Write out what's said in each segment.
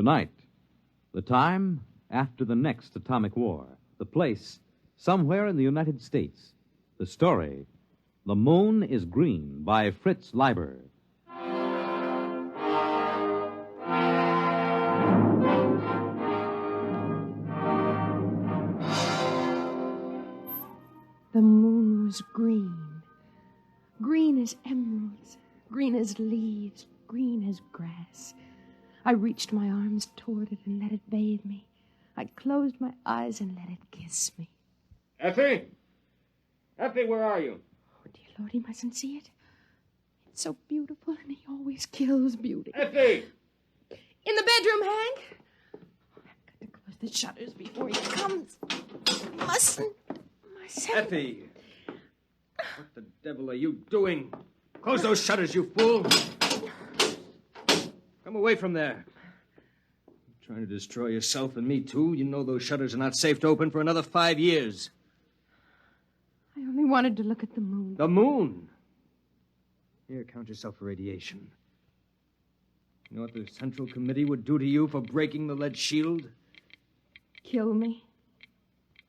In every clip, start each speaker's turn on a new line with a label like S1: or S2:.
S1: Tonight, the time after the next atomic war. The place, somewhere in the United States. The story, The Moon is Green, by Fritz Leiber.
S2: The moon was green. Green as emeralds, green as leaves, green as grass. I reached my arms toward it and let it bathe me. I closed my eyes and let it kiss me.
S3: Effie? Effie, where are you?
S2: Oh, dear Lord, he mustn't see it. It's so beautiful, and he always kills beauty.
S3: Effie!
S2: In the bedroom, Hank. I've got to close the shutters before he comes. Mustn't.
S3: Effie! What the devil are you doing? Close those shutters, you fool! Come away from there. You're trying to destroy yourself and me, too. You know those shutters are not safe to open for another 5 years.
S2: I only wanted to look at the moon.
S3: The moon? Here, count yourself for radiation. You know what the Central Committee would do to you for breaking the lead shield?
S2: Kill me.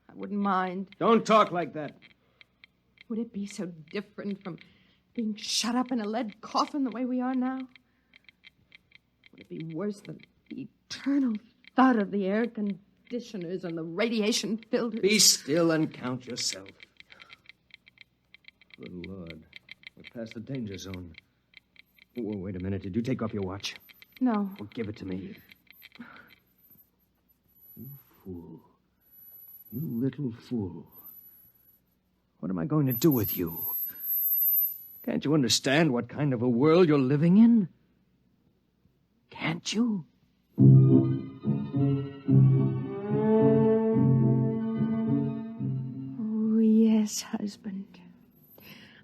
S2: I wouldn't mind.
S3: Don't talk like that.
S2: Would it be so different from being shut up in a lead coffin the way we are now? Would it be worse than the eternal thud of the air conditioners and the radiation filters?
S3: Be still and count yourself. Good Lord. We're past the danger zone. Oh, wait a minute. Did you take off your watch?
S2: No.
S3: Well, give it to me. You fool. You little fool. What am I going to do with you? Can't you understand what kind of a world you're living in? Can't you?
S2: Oh, yes, husband.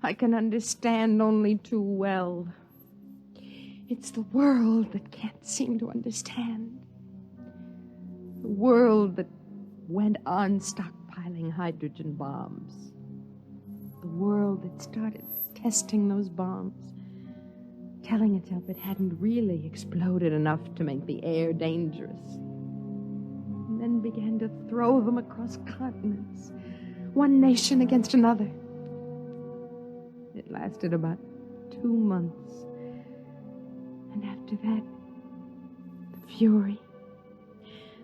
S2: I can understand only too well. It's the world that can't seem to understand. The world that went on stockpiling hydrogen bombs. The world that started testing those bombs, telling itself it hadn't really exploded enough to make the air dangerous. And then began to throw them across continents, one nation against another. It lasted about 2 months. And after that,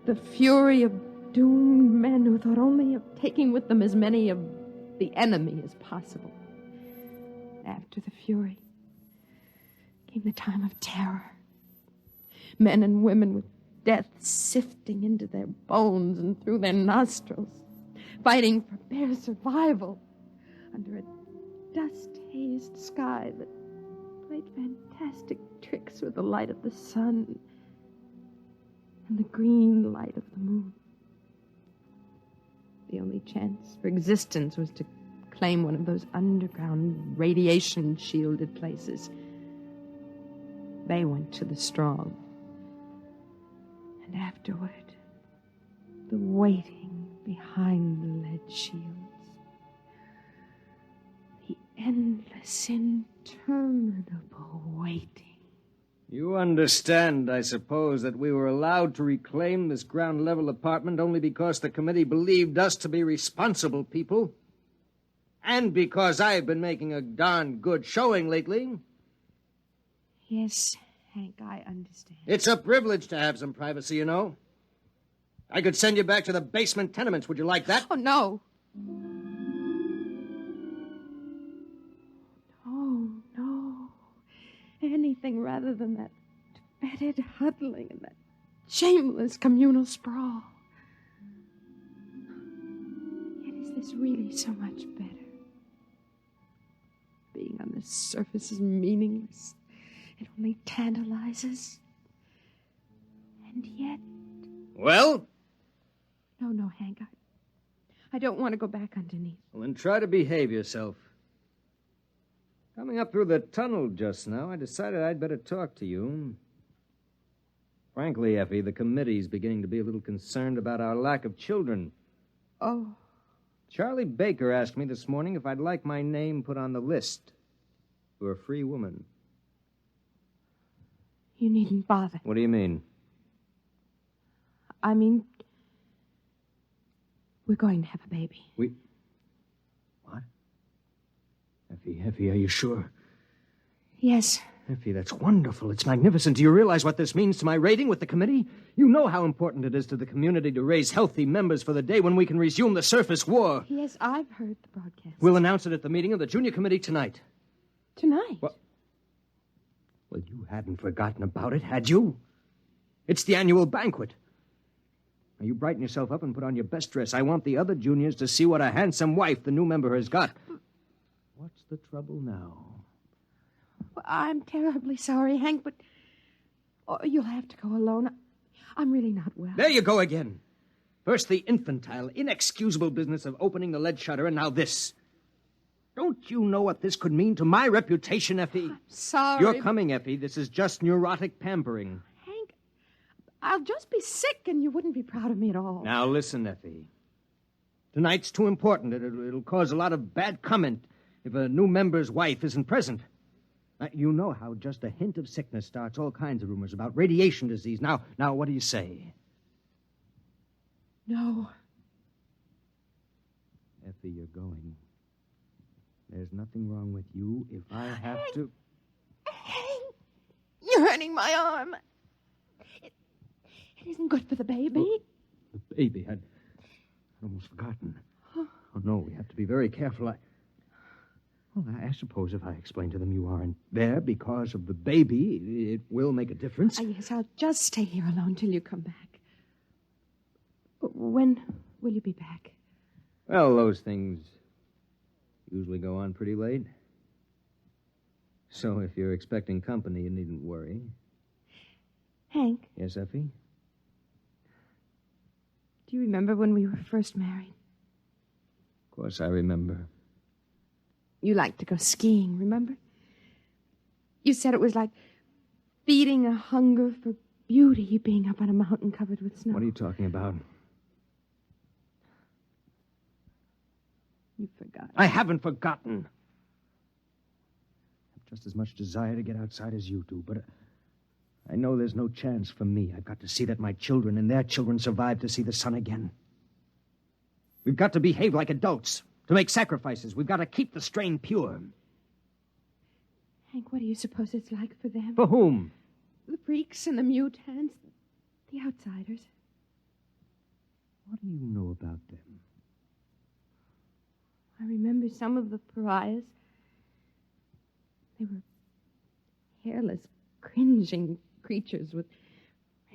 S2: the fury of doomed men who thought only of taking with them as many of the enemy as possible. After the fury came the time of terror. Men and women with death sifting into their bones and through their nostrils, fighting for bare survival under a dust-hazed sky that played fantastic tricks with the light of the sun and the green light of the moon. The only chance for existence was to claim one of those underground radiation-shielded places. They went to the strong. And afterward, the waiting behind the lead shields. The endless, interminable waiting.
S3: You understand, I suppose, that we were allowed to reclaim this ground-level apartment only because the committee believed us to be responsible people, and because I've been making a darn good showing lately.
S2: Yes, Hank, I understand.
S3: It's a privilege to have some privacy, you know. I could send you back to the basement tenements. Would you like that?
S2: Oh, no. No. Anything rather than that fetid huddling and that shameless communal sprawl. Yet is this really so much better? Being on the surface is meaningless. It only tantalizes. And yet...
S3: Well?
S2: No, Hank. I don't want to go back underneath.
S3: Well, then try to behave yourself. Coming up through the tunnel just now, I decided I'd better talk to you. Frankly, Effie, the committee's beginning to be a little concerned about our lack of children.
S2: Oh.
S3: Charlie Baker asked me this morning if I'd like my name put on the list for a free woman.
S2: You needn't bother.
S3: What do you mean?
S2: I mean, we're going to have a baby.
S3: What? Effie, are you sure?
S2: Yes.
S3: Effie, that's wonderful. It's magnificent. Do you realize what this means to my rating with the committee? You know how important it is to the community to raise healthy members for the day when we can resume the surface war.
S2: Yes, I've heard the broadcast.
S3: We'll announce it at the meeting of the junior committee tonight.
S2: Tonight?
S3: Well, you hadn't forgotten about it, had you? It's the annual banquet. Now, you brighten yourself up and put on your best dress. I want the other juniors to see what a handsome wife the new member has got. What's the trouble now?
S2: Well, I'm terribly sorry, Hank, but you'll have to go alone. I'm really not well.
S3: There you go again. First the infantile, inexcusable business of opening the lead shutter, and now this. Don't you know what this could mean to my reputation, Effie?
S2: I'm sorry.
S3: You're coming, Effie. This is just neurotic pampering.
S2: Hank, I'll just be sick and you wouldn't be proud of me at all.
S3: Now listen, Effie. Tonight's too important. It'll cause a lot of bad comment if a new member's wife isn't present. You know how just a hint of sickness starts all kinds of rumors about radiation disease. Now, what do you say?
S2: No.
S3: Effie, you're going. There's nothing wrong with you if I have to...
S2: Hank, you're hurting my arm. It isn't good for the baby.
S3: Oh, the baby? I'd almost forgotten. Oh, no, we have to be very careful. I suppose if I explain to them you aren't there because of the baby, it will make a difference.
S2: Yes, I'll just stay here alone till you come back. When will you be back?
S3: Well, those things usually go on pretty late. So if you're expecting company, you needn't worry.
S2: Hank?
S3: Yes, Effie?
S2: Do you remember when we were first married?
S3: Of course I remember.
S2: You liked to go skiing, remember? You said it was like feeding a hunger for beauty being up on a mountain covered with snow.
S3: What are you talking about?
S2: You forgot.
S3: I haven't forgotten. I have just as much desire to get outside as you do, but I know there's no chance for me. I've got to see that my children and their children survive to see the sun again. We've got to behave like adults, to make sacrifices. We've got to keep the strain pure.
S2: Hank, what do you suppose it's like for them?
S3: For whom?
S2: The freaks and the mutants, the outsiders.
S3: What do you know about them?
S2: I remember some of the pariahs. They were hairless, cringing creatures with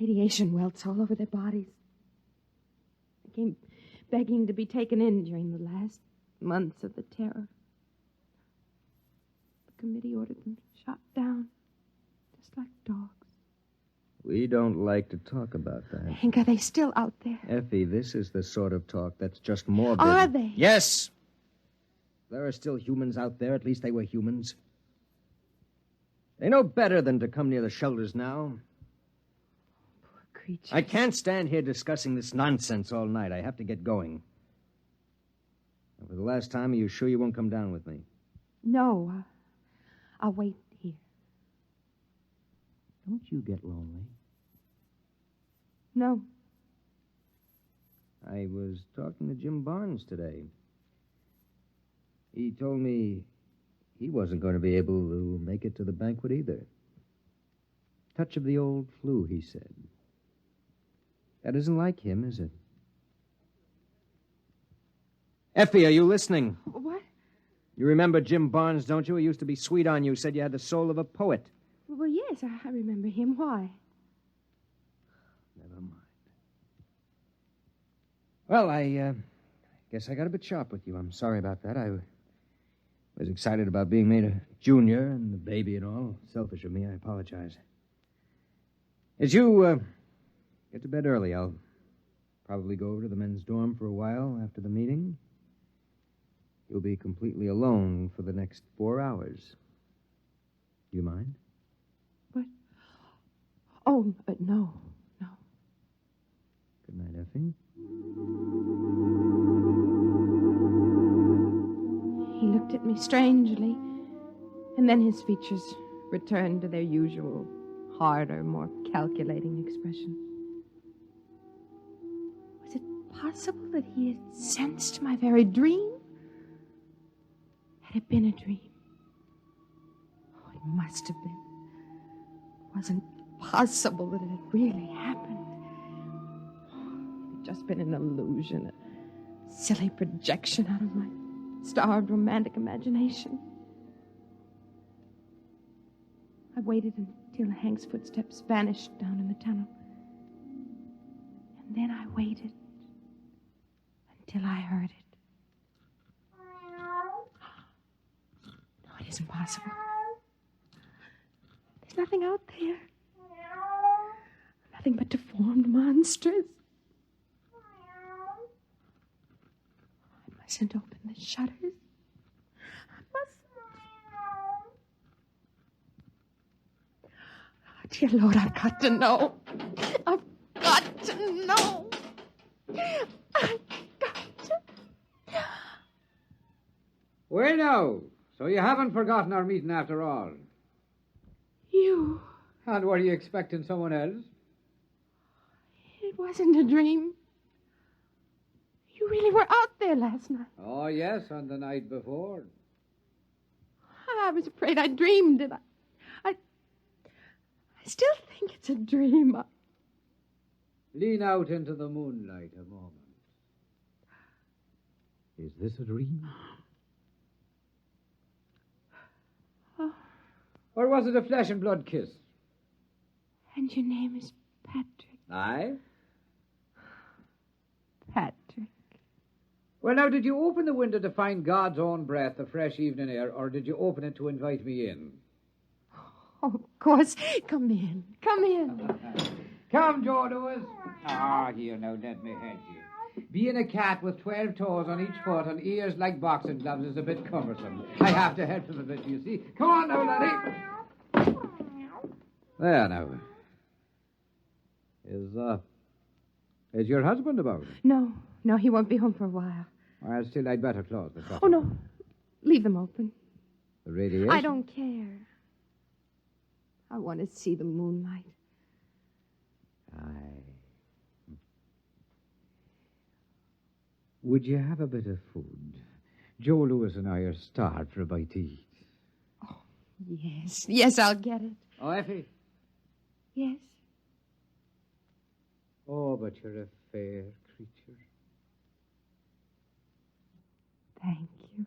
S2: radiation welts all over their bodies. They came begging to be taken in during the last months of the terror. The committee ordered them shot down, just like dogs.
S3: We don't like to talk about that.
S2: Hank, are they still out there?
S3: Effie, this is the sort of talk that's just morbid.
S2: Are they?
S3: Yes. There are still humans out there. At least they were humans. They know better than to come near the shelters now.
S2: Poor creatures.
S3: I can't stand here discussing this nonsense all night. I have to get going. For the last time, are you sure you won't come down with me?
S2: No, I'll wait here.
S3: Don't you get lonely?
S2: No.
S3: I was talking to Jim Barnes today. He told me he wasn't going to be able to make it to the banquet either. Touch of the old flu, he said. That isn't like him, is it? Effie, are you listening?
S2: What?
S3: You remember Jim Barnes, don't you? He used to be sweet on you, said you had the soul of a poet.
S2: Well, yes, I remember him. Why?
S3: Never mind. Well, I guess I got a bit sharp with you. I'm sorry about that. I was excited about being made a junior and the baby and all. Selfish of me. I apologize. As you get to bed early, I'll probably go over to the men's dorm for a while after the meeting. You'll be completely alone for the next 4 hours. Do you mind?
S2: What? Oh, no.
S3: Good night, Effie.
S2: He looked at me strangely, and then his features returned to their usual, harder, more calculating expression. possible that he had sensed my very dream? Had it been a dream? Oh, it must have been. It wasn't possible that it had really happened. It had just been an illusion, a silly projection out of my starved romantic imagination. I waited until Hank's footsteps vanished down in the tunnel. And then I waited until I heard it. No, it isn't possible. There's nothing out there. Nothing but deformed monsters. I mustn't open the shutters. I mustn't. Oh, dear Lord, I've got to know. I've got to know. I've got to.
S4: Well, now, so you haven't forgotten our meeting after all.
S2: You.
S4: And were you expecting someone else?
S2: It wasn't a dream. You really were out there last night.
S4: Oh, yes, on the night before.
S2: I was afraid I dreamed it. I still think it's a dream.
S4: Lean out into the moonlight a moment.
S1: Is this a dream?
S2: Oh.
S4: Or was it a flesh and blood kiss?
S2: And your name is Patrick.
S4: Aye?
S2: Patrick.
S4: Well, now, did you open the window to find God's own breath, the fresh evening air, or did you open it to invite me in?
S2: Oh, of course. Come in. Come in.
S4: Come, Joe Lewis. Here, now, let me help you. Being a cat with 12 toes on each foot and ears like boxing gloves is a bit cumbersome. I have to help him a bit, you see. Come on now, laddie. There, now. Is your husband about?
S2: No, he won't be home for a while.
S4: Well, still, I'd better close the shop.
S2: Oh, no. Leave them open.
S4: The radiation?
S2: I don't care. I want to see the moonlight.
S4: Aye. Would you have a bit of food? Joe Lewis and I are starved for a bite to eat.
S2: Oh, yes. Yes, I'll get it.
S4: Oh, Effie?
S2: Yes.
S4: Oh, but you're a fair creature.
S2: Thank you.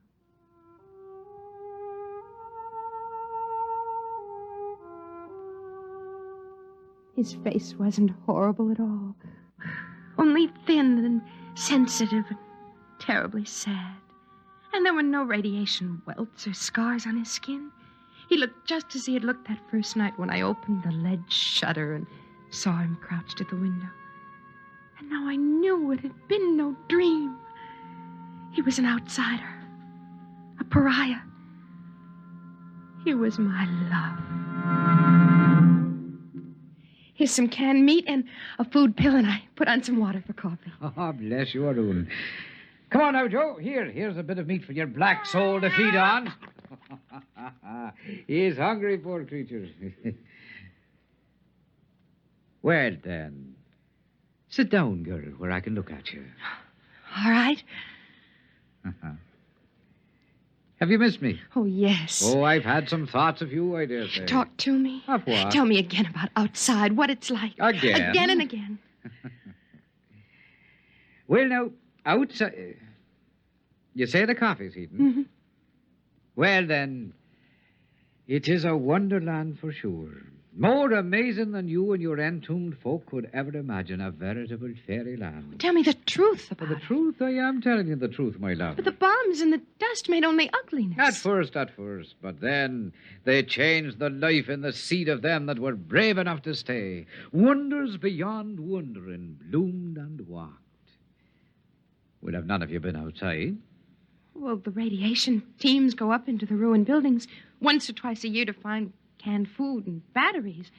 S2: His face wasn't horrible at all. Only thin and sensitive and terribly sad. And there were no radiation welts or scars on his skin. He looked just as he had looked that first night when I opened the lead shutter and saw him crouched at the window. And now I knew it had been no dream. He was an outsider, a pariah. He was my love. Here's some canned meat and a food pill, and I put on some water for coffee.
S4: Oh, bless you, Arun. Come on now, Joe. Here's a bit of meat for your black soul to feed on. He's hungry, poor creature. Well, then, sit down, girl, where I can look at you.
S2: All right.
S4: Have you missed me?
S2: Oh, yes.
S4: Oh, I've had some thoughts of you, I dare say.
S2: Talk to me.
S4: Of what?
S2: Tell me again about outside, what it's like.
S4: Again?
S2: Again and again.
S4: Well, now, outside... You say the coffee's heating?
S2: Mm-hmm.
S4: Well, then, it is a wonderland for sure. More amazing than you and your entombed folk could ever imagine. A veritable fairyland.
S2: Tell me the truth about
S4: The truth? I am telling you the truth, my love.
S2: But the bombs and the dust made only ugliness.
S4: At first. But then they changed the life in the seed of them that were brave enough to stay. Wonders beyond wondering bloomed and walked. Well, have none of you been outside?
S2: Well, the radiation teams go up into the ruined buildings once or twice a year to find canned food and batteries.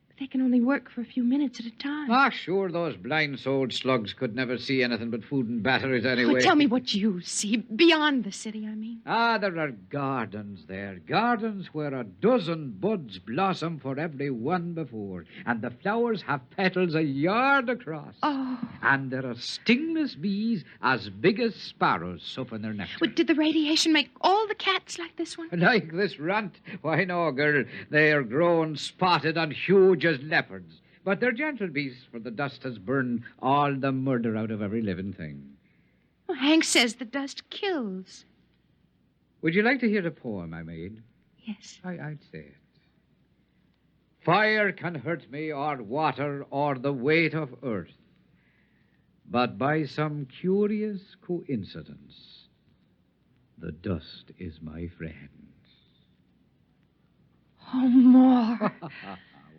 S2: But they can only work for a few minutes at a time.
S4: Ah, sure, those blind-souled slugs could never see anything but food and batteries anyway.
S2: Oh, tell me what you see, beyond the city, I mean.
S4: Ah, there are gardens there. Gardens where a dozen buds blossom for every one before. And the flowers have petals a yard across.
S2: Oh.
S4: And there are stingless bees as big as sparrows supping their nectar.
S2: But did the radiation make all the cats like this one?
S4: Like this runt? Why, no, girl. They are grown spotted and huge as leopards. But they're gentle beasts, for the dust has burned all the murder out of every living thing.
S2: Well, Hank says the dust kills.
S4: Would you like to hear a poem I made?
S2: Yes.
S4: I'd say it. Fire can hurt me, or water, or the weight of earth. But by some curious coincidence, the dust is my friend.
S2: Oh, more.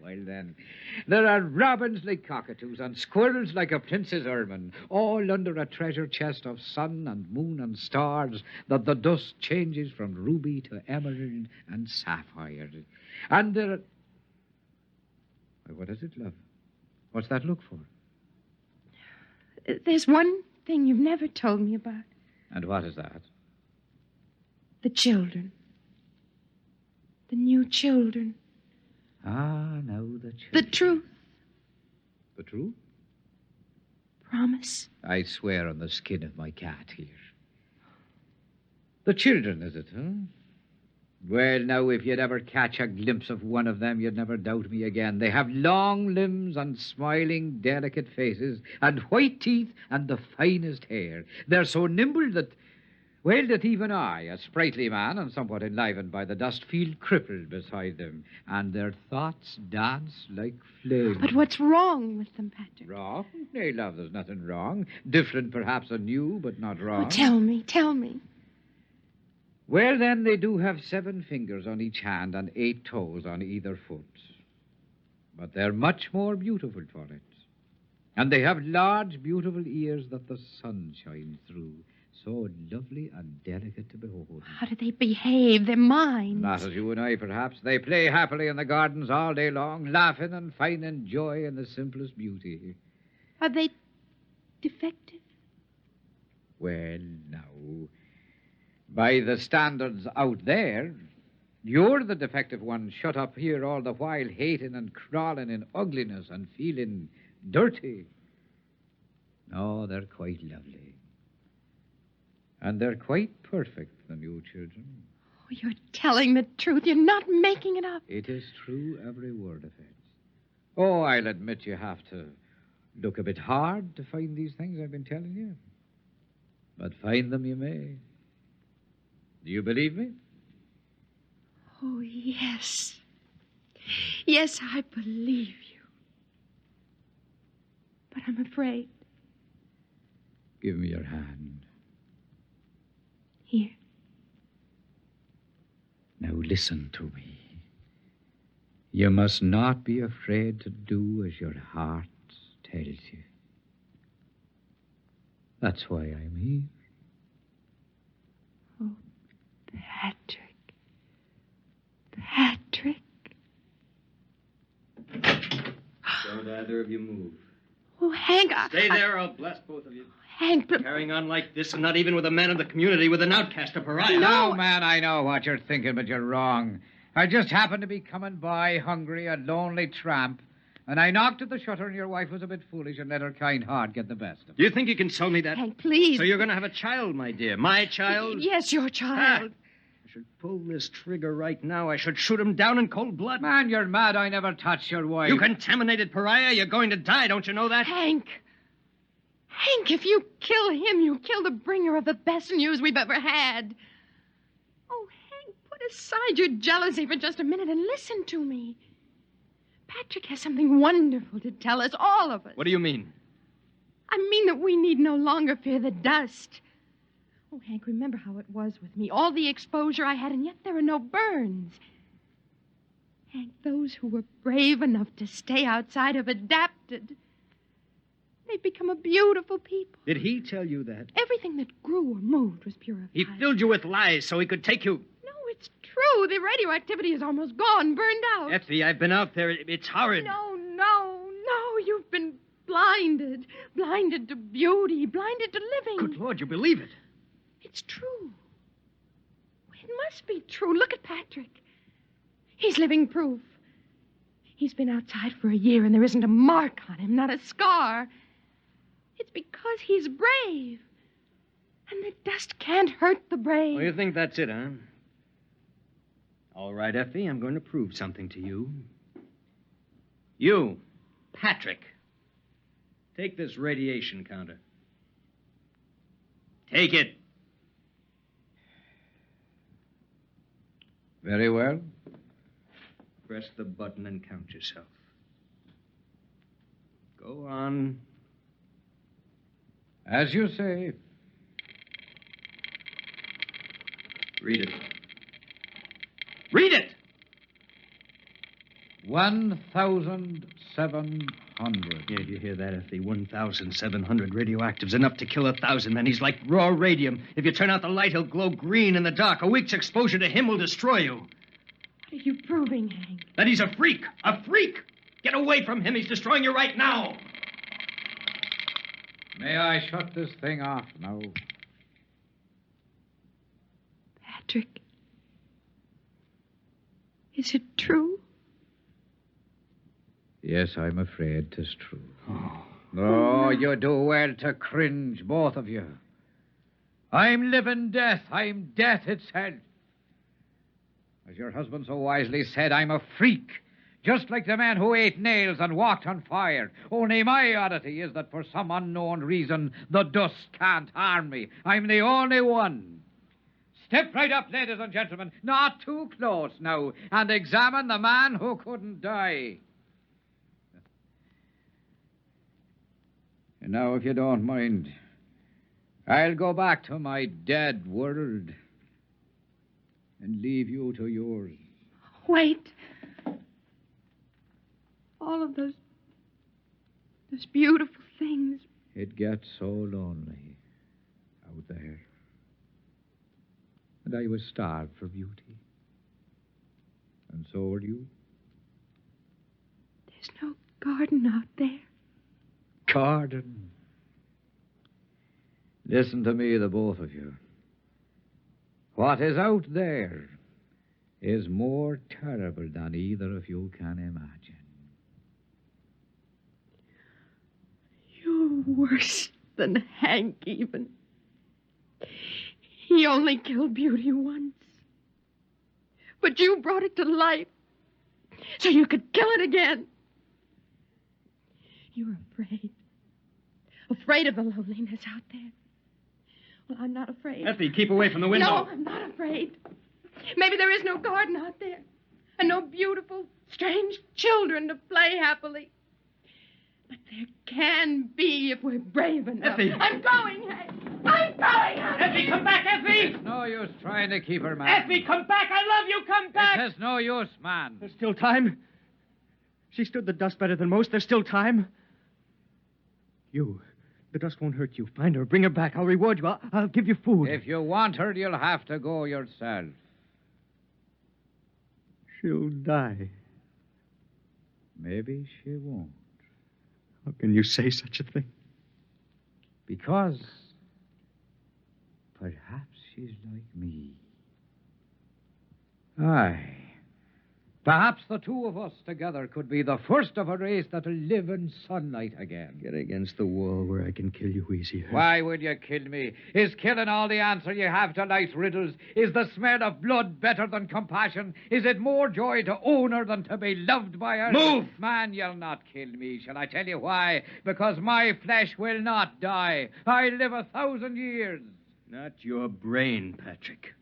S4: Well, then, there are robins like cockatoos and squirrels like a prince's ermine, all under a treasure chest of sun and moon and stars that the dust changes from ruby to emerald and sapphire. And there are... What is it, love? What's that look for?
S2: There's one thing you've never told me about.
S4: And what is that?
S2: The children. The new children.
S4: Ah, now the children.
S2: The truth.
S4: The truth?
S2: Promise.
S4: I swear on the skin of my cat here. The children, is it, huh? Well, now, if you'd ever catch a glimpse of one of them, you'd never doubt me again. They have long limbs and smiling, delicate faces and white teeth and the finest hair. They're so nimble that even I, a sprightly man and somewhat enlivened by the dust, feel crippled beside them. And their thoughts dance like flames.
S2: But what's wrong with them, Patrick?
S4: Wrong? Nay, love, there's nothing wrong. Different, perhaps, and new, but not wrong.
S2: Oh, tell me.
S4: Well, then, they do have 7 fingers on each hand and 8 toes on either foot. But they're much more beautiful for it. And they have large, beautiful ears that the sun shines through. So lovely and delicate to behold.
S2: How do they behave? Their minds?
S4: Not as you and I, perhaps. They play happily in the gardens all day long, laughing and finding joy in the simplest beauty.
S2: Are they defective?
S4: Well, now, by the standards out there, you're the defective one shut up here all the while, hating and crawling in ugliness and feeling dirty. No, they're quite lovely. And they're quite perfect, the new children.
S2: Oh, you're telling the truth. You're not making it up.
S4: It is true, every word of it. Oh, I'll admit you have to look a bit hard to find these things I've been telling you. But find them you may. Do you believe me?
S2: Oh, yes. Yes, I believe you. But I'm afraid.
S4: Give me your hand.
S2: Here.
S4: Now listen to me. You must not be afraid to do as your heart tells you. That's why I'm here.
S2: Oh, Patrick. Patrick.
S5: Don't either of you move.
S2: Oh, Hank,
S5: Stay there or I'll blast both of you.
S2: Hank, but...
S5: Carrying on like this, and not even with a man of the community, with an outcast, a pariah.
S4: No, man, I know what you're thinking, but you're wrong. I just happened to be coming by, hungry, a lonely tramp, and I knocked at the shutter, and your wife was a bit foolish and let her kind heart get the best of it.
S5: Do you think you can sell me that?
S2: Hank, please.
S5: So you're going to have a child, my dear. My child?
S2: Yes, your child.
S5: I should pull this trigger right now. I should shoot him down in cold blood.
S4: Man, you're mad. I never touched your wife.
S5: You contaminated pariah. You're going to die. Don't you know that?
S2: Hank, if you kill him, you kill the bringer of the best news we've ever had. Oh, Hank, put aside your jealousy for just a minute and listen to me. Patrick has something wonderful to tell us, all of us.
S5: What do you mean?
S2: I mean that we need no longer fear the dust. Oh, Hank, remember how it was with me. All the exposure I had, and yet there are no burns. Hank, those who were brave enough to stay outside have adapted. They've become a beautiful people.
S5: Did he tell you that?
S2: Everything that grew or moved was purified.
S5: He filled you with lies so he could take you.
S2: No, it's true. The radioactivity is almost gone, burned out.
S5: Effie, I've been out there. It's horrid.
S2: No, blinded. Blinded to beauty, blinded to living.
S5: Good Lord, you believe it?
S2: It's true. It must be true. Look at Patrick. He's living proof. He's been outside for a year and there isn't a mark on him, not a scar. It's because he's brave. And the dust can't hurt the brave.
S5: Oh, you think that's it, huh? All right, Effie, I'm going to prove something to you. You, Patrick, take this radiation counter. Take it.
S4: Very well.
S5: Press the button and count yourself. Go on.
S4: As you say.
S5: Read it. Read it!
S4: 1,700.
S5: Yeah, you hear that, Effie? 1,700 radioactives, enough to kill 1,000 men. He's like raw radium. If you turn out the light, he'll glow green in the dark. A week's exposure to him will destroy you.
S2: What are you proving, Hank?
S5: That he's a freak. A freak! Get away from him. He's destroying you right now.
S4: May I shut this thing off now?
S2: Patrick, is it true?
S4: Yes, I'm afraid 'tis true. Oh, you do well to cringe, both of you. I'm living death. I'm death itself. As your husband so wisely said, I'm a freak. Just like the man who ate nails and walked on fire. Only my oddity is that for some unknown reason, the dust can't harm me. I'm the only one. Step right up, ladies and gentlemen. Not too close now. And examine the man who couldn't die. And now, if you don't mind, I'll go back to my dead world and leave you to yours.
S2: Wait. All of those beautiful things.
S4: It gets so lonely out there. And I was starved for beauty. And so were you.
S2: There's no garden out there.
S4: Garden. Listen to me, the both of you. What is out there is more terrible than either of you can imagine.
S2: You're worse than Hank, even. He only killed beauty once. But you brought it to life so you could kill it again. You're afraid. Afraid of the loneliness out there. Well, I'm not afraid.
S5: Effie, keep away from the window.
S2: No, I'm not afraid. Maybe there is no garden out there. And no beautiful, strange children to play happily. But there can be if we're brave enough.
S5: Effie!
S2: I'm going, Hank. I'm going, Hank.
S5: Effie, come back, Effie!
S4: It's no use trying to keep her, man.
S5: Effie, come back! I love you! Come back!
S4: It is no use, man.
S5: There's still time. She stood the dust better than most. There's still time. The dust won't hurt you. Find her. Bring her back. I'll reward you. I'll give you food.
S4: If you want her, you'll have to go yourself.
S5: She'll die.
S4: Maybe she won't.
S5: How can you say such a thing?
S4: Because perhaps she's like me. Aye. Perhaps the two of us together could be the first of a race that'll live in sunlight again.
S5: Get against the wall where I can kill you easier.
S4: Why will you kill me? Is killing all the answer you have to life's riddles? Is the smell of blood better than compassion? Is it more joy to own her than to be loved by her?
S5: Move!
S4: Man, you'll not kill me. Shall I tell you why? Because my flesh will not die. I live 1,000 years.
S5: Not your brain, Patrick.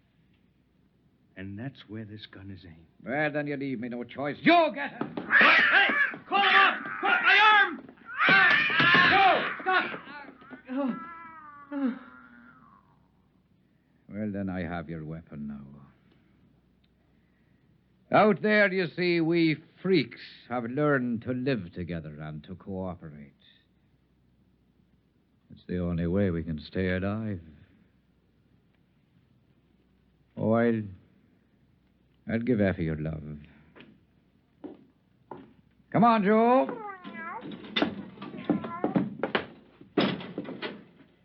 S5: And that's where this gun is aimed.
S4: Well, then you leave me no choice. You get it!
S5: Hey! Call him up! My arm!
S4: Go! Stop! Well, then I have your weapon now. Out there, you see, we freaks have learned to live together and to cooperate. It's the only way we can stay alive. Oh, I'll give Effie your love. Come on, Joe.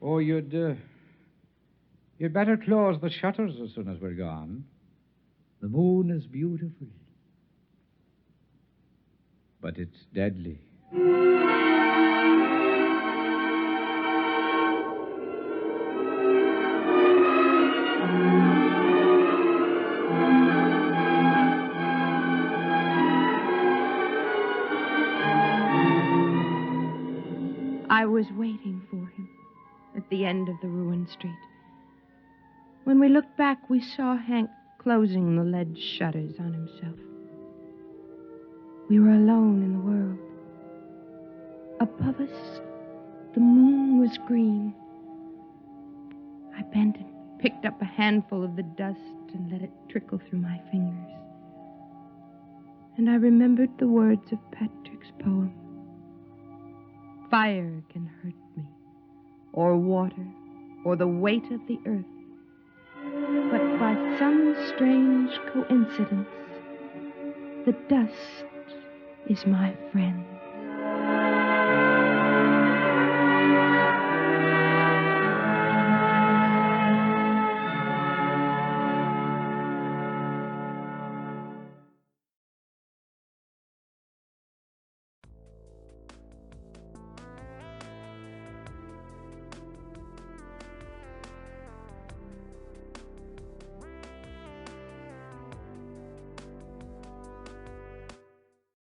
S4: Oh, you'd better close the shutters as soon as we're gone. The moon is beautiful, but it's deadly.
S2: I was waiting for him at the end of the ruined street. When we looked back, we saw Hank closing the lead shutters on himself. We were alone in the world. Above us, the moon was green. I bent and picked up a handful of the dust and let it trickle through my fingers. And I remembered the words of Patrick's poem. Fire can hurt me, or water, or the weight of the earth. But by some strange coincidence, the dust is my friend.